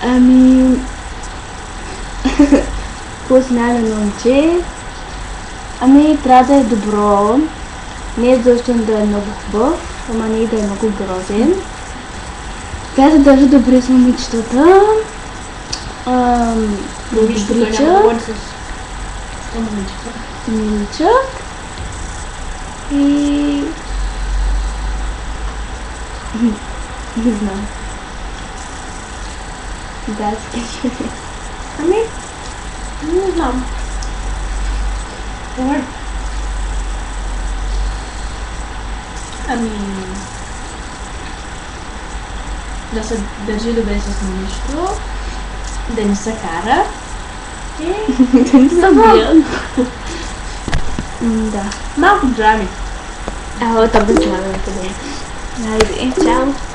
Ами, какво си най-на момче? Ами, трябва да е добро. Не е задължително да е много хубав, ама не и да е много грозен. Трябва да държи добре с момичетата. Да е добричък. Миличък. И... не знам. Да, скажи. Ами, не знам. Добре. Ами, да се държи добре с момичето, да не се кара и Да не съм бил. Да. малко драми. Това да знам къде. Хайде, чао.